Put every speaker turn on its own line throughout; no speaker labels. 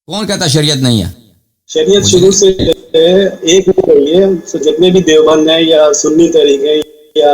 کون کہتا شریعت نہیں ہے؟
شریعت شروع سے ایک ہو رہی ہے، جتنے بھی دیوبند ہیں یا سنی طریقے یا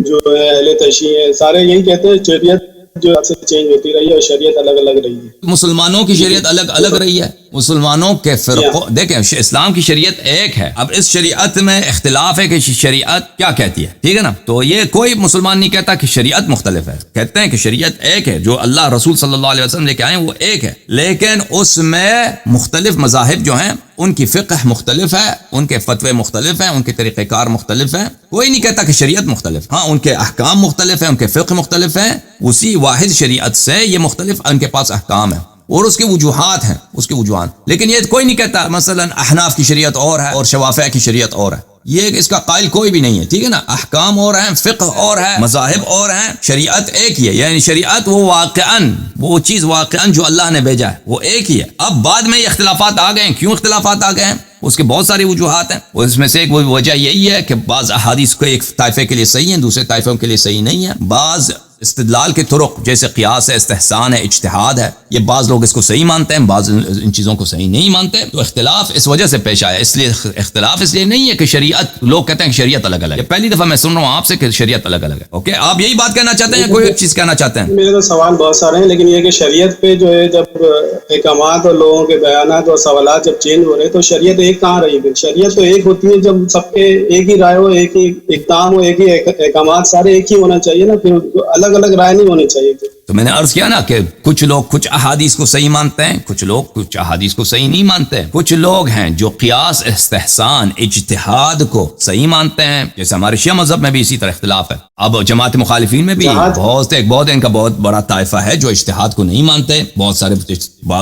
جو ہے اہل تشیع ہیں، سارے یہی کہتے ہیں شریعت جو سے چینج ہوتی رہی ہے اور شریعت الگ الگ رہی ہے.
مسلمانوں کی شریعت الگ الگ رہی ہے. مسلمانوں کے فرقوں دیکھیں اسلام کی شریعت ایک ہے. اب اس شریعت میں اختلاف ہے کہ شریعت کیا کہتی ہے، ٹھیک ہے نا. تو یہ کوئی مسلمان نہیں کہتا کہ شریعت مختلف ہے، کہتے ہیں کہ شریعت ایک ہے. جو اللہ رسول صلی اللہ علیہ وسلم لے کے آئے ہیں وہ ایک ہے، لیکن اس میں مختلف مذاہب جو ہیں ان کی فقہ مختلف ہے، ان کے فتوے مختلف ہیں، ان کے طریقہ کار مختلف ہیں. کوئی نہیں کہتا کہ شریعت مختلف، ہاں ان کے احکام مختلف ہیں، ان کے فقہ مختلف ہیں. اسی واحد شریعت سے یہ مختلف ان کے پاس احکام ہیں اور اس کی وجوہات ہیں، اس کی وجوہات. لیکن یہ کوئی نہیں کہتا مثلا احناف کی شریعت اور ہے اور شوافع کی شریعت اور ہے. یہ اس کا قائل کوئی بھی نہیں ہے، ٹھیک ہے نا. احکام اور ہیں، فقہ اور ہے، مذاہب اور ہیں، شریعت ایک ہی ہے. یعنی شریعت وہ واقعاً وہ چیز واقعاً جو اللہ نے بھیجا ہے وہ ایک ہی ہے. اب بعد میں یہ اختلافات آ گئے ہیں. کیوں اختلافات آ گئے ہیں؟ اس کے بہت ساری وجوہات ہیں. اس میں سے ایک وجہ یہی ہے کہ بعض احادیث کو ایک طائفے کے لیے صحیح ہیں، دوسرے طائفوں کے لیے صحیح نہیں ہے. بعض استدلال کے طرق جیسے قیاس ہے، استحسان ہے، اجتہاد ہے، یہ بعض لوگ اس کو صحیح مانتے ہیں، بعض ان چیزوں کو صحیح نہیں مانتے. تو اختلاف اس وجہ سے پیش آیا. اس لیے اختلاف اس لیے نہیں ہے کہ شریعت، لوگ کہتے ہیں کہ شریعت الگ الگ ہے. پہلی دفعہ میں سن رہا ہوں آپ سے کہ شریعت الگ الگ ہے. اوکے، آپ یہی بات کہنا چاہتے ہیں یا کوئی چیز کہنا چاہتے ہیں؟
میرے تو سوال بہت سارے ہیں، لیکن یہ کہ شریعت پہ جو ہے جب احکامات اور لوگوں کے بیانات اور سوالات جب چینج ہو رہے ہیں تو شریعت ایک کہاں رہی ہے؟ شریعت تو ایک ہوتی ہے جب سب کے ایک ہی رائے ہو، ایک ہی اقدام ہو، ایک ہی احکامات سارے ایک ہی ہونا چاہیے نا. پھر الگ الگ رائے نہیں ہونی چاہیے.
تو میں نے عرض کیا نا کہ کچھ لوگ کچھ احادیث کو صحیح مانتے ہیں، کچھ لوگ کچھ احادیث کو صحیح نہیں مانتے. کچھ لوگ ہیں جو قیاس، استحسان، اجتہاد کو صحیح مانتے ہیں، جیسے ہمارے شیعہ مذہب میں بھی اسی طرح اختلاف ہے. اب جماعت مخالفین میں بھی بہت ان کا بہت بڑا طائفہ ہے جو اجتہاد کو نہیں مانتے. بہت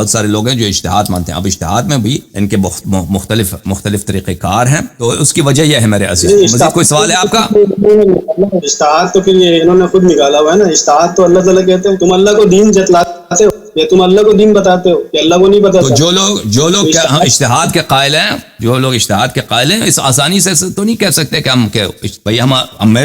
سارے لوگ ہیں جو اجتہاد مانتے ہیں. اب اجتہاد میں بھی ان کے مختلف طریقہ کار ہیں. تو اس کی وجہ یہ ہے میرے عزیز. مزید کوئی سوال ہے آپ کا؟
اجتہاد تو پھر یہ انہوں نے خود نکالا ہوا ہے نا. اجتہاد تو اللہ تعالیٰ کہتے ہیں تم اللہ کو دین جتلاتے ہو یا تم اللہ کو دین بتاتے ہو کہ اللہ کو نہیں بتا.
تو جو لوگ اجتہاد کے قائل ہیں، جو لوگ اجتہاد کے قائل ہیں، اس آسانی سے تو نہیں کہہ سکتے کہ ہم بھائی ہم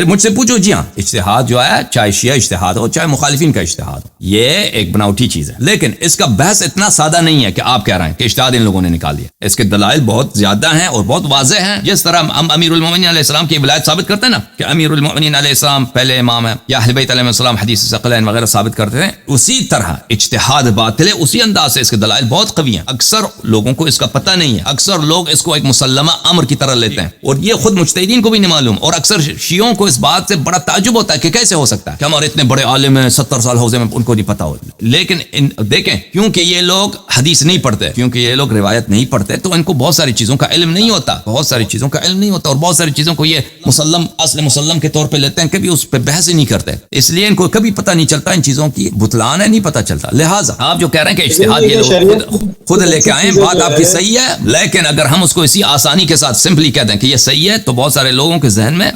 مجھ سے پوچھو. جی ہاں، اجتہاد جو ہے چاہے شیعہ اجتہاد ہو چاہے مخالفین کا اجتہاد ہو، یہ ایک بناوٹی چیز ہے. لیکن اس کا بحث اتنا سادہ نہیں ہے کہ آپ کہہ رہے ہیں کہ اجتہاد ان لوگوں نے نکال دیا. اس کے دلائل بہت زیادہ ہیں اور بہت واضح ہیں. جس طرح ہم امیر المومنین علیہ السلام کی ولایت ثابت کرتے ہیں نا کہ امیر المومنین علیہ السلام پہلے امام ہیں، یا اہل بیت علیہ السلام حدیث ثقلین وغیرہ ثابت کرتے ہیں، اسی طرح اجتہاد باطل ہے. اسی انداز سے اس کے دلائل بہت قوی ہیں. اکثر لوگوں کو اس کا پتہ نہیں ہے. اکثر لوگ اس کو ایک مسلمہ امر کی طرح لیتے ہیں اور یہ خود مجتہدین کو بھی نہیں معلوم. اور اکثر شیعوں کو اس بات سے بڑا تعجب ہوتا ہے کہ کیسے ہو سکتا ہے کہ ہمارے اتنے بڑے عالم ہیں 70 سال حوزے میں ان کو نہیں پتہ ہو. لیکن دیکھیں، کیونکہ یہ لوگ حدیث نہیں پڑھتے، کیونکہ یہ لوگ روایت نہیں پڑھتے، تو ان کو بہت ساری چیزوں کا علم نہیں ہوتا، بہت ساری چیزوں کا علم نہیں ہوتا. اور بہت ساری چیزوں کو یہ اصل مسلم کے طور پہ لیتے ہیں، کبھی اس پہ بحث ہی نہیں کرتے. اس لیے ان کو کبھی پتہ نہیں چلتا ان چیزوں کی بطلان ہے، نہیں پتہ چلتا. لہٰذا آپ جو کہہ رہے ہیں کہ اجتہاد یہ لوگ خود لے کے آئیں، بات آپ کی صحیح ہے. لیکن اگر ہم اس کو اسی آسانی کے ساتھ سمپلی کہہ دیں کہ یہ صحیح ہے، تو بہت سارے لوگوں کے ذہن میں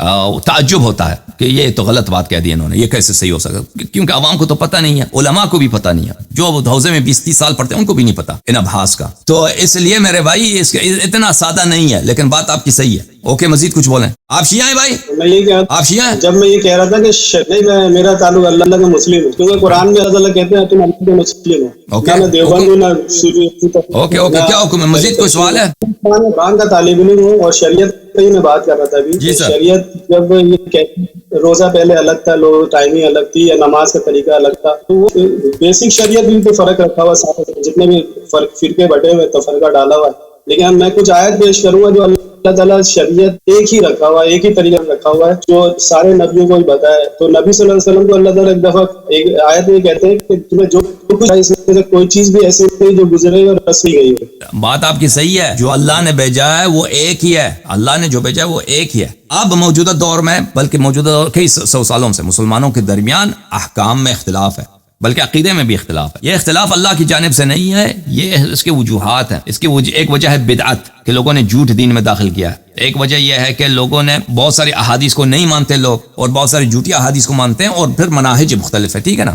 تعجب ہوتا ہے کہ یہ تو غلط بات کہہ دی انہوں نے، یہ کیسے صحیح ہو سکتا؟ کیونکہ عوام کو تو پتہ نہیں ہے، علماء کو بھی پتہ نہیں ہے، جو حوزے میں 20-30 سال پڑھتے ہیں ان کو بھی نہیں پتہ ان ابحاث کا. تو اس لیے میرے بھائی اس اتنا سادہ نہیں ہے. لیکن بات آپ کی صحیح ہے. اوکے، مزید کچھ بولیں. آپ شیعہ ہیں بھائی؟ آپ شیعہ ہیں؟
جب میں یہ کہہ رہا تھا کہ نہیں، میرا تعلق اللہ کا مسلم ہے، کیونکہ قرآن میں اللہ تعالیٰ کہتے ہیں تم اللہ کے مسلم ہو.
اوکے، کیا حکم ہے؟ مزید کوئی سوال ہے؟
قرآن کا طالب علم ہوں اور شریعت پہ ہی میں بات کر رہا تھا ابھی.
جی سر.
شریعت جب یہ کہتی روزہ پہلے الگ تھا، لوگ ٹائمنگ الگ تھی، یا نماز کا طریقہ الگ تھا، تو وہ بیسک شریعت بھی تو فرق رکھا ہوا ہے. جتنے بھی فرقے بٹے ہوئے تو فرقہ ڈالا ہوا ہے. لیکن میں کچھ آیت پیش کروں گا جو اللہ تعالیٰ شریعت ایک ہی رکھا ہوا ہے، ایک ہی طریقہ رکھا ہوا ہے جو سارے نبیوں کو ہی بتایا ہے. تو نبی صلی اللہ علیہ وسلم کو اللہ تعالیٰ ایک دفعہ ایک آیت میں کہتے ہیں کہ تمہیں جو کچھ اس میں سے کوئی چیز بھی ایسی نہیں جو گزرے اور رسمی گئی ہے.
بات آپ کی صحیح ہے. جو اللہ نے بھیجا ہے وہ ایک ہی ہے. اللہ نے جو بھیجا ہے وہ ایک ہی ہے. اب موجودہ دور میں، بلکہ موجودہ دور کئی 100 سالوں سے مسلمانوں کے درمیان احکام میں اختلاف ہے، بلکہ عقیدے میں بھی اختلاف ہے. یہ اختلاف اللہ کی جانب سے نہیں ہے، یہ اس کے وجوہات ہیں. اس کی ایک وجہ ہے بدعت، کہ لوگوں نے جھوٹ دین میں داخل کیا ہے. ایک وجہ یہ ہے کہ لوگوں نے بہت ساری احادیث کو نہیں مانتے لوگ، اور بہت ساری جھوٹی احادیث کو مانتے ہیں، اور پھر مناہج مختلف ہے. ٹھیک ہے نا،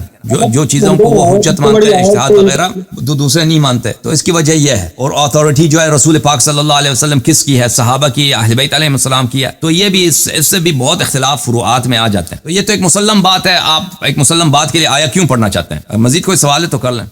جو چیزوں کو وہ حجت مانتے ہیں، اجتہاد وغیرہ، دوسرے نہیں مانتے. تو اس کی وجہ یہ ہے. اور اتھارٹی جو ہے رسول پاک صلی اللہ علیہ وسلم کس کی ہے؟ صحابہ کی، اہل بیت علیہ السلام کی ہے. تو یہ بھی اس سے بھی بہت اختلاف فروعات میں آ جاتے ہیں. تو یہ تو ایک مسلم بات ہے. آپ ایک مسلم بات کے لیے آیا کیوں پڑھنا چاہتے ہیں؟ مزید کوئی سوال ہے تو کر لیں.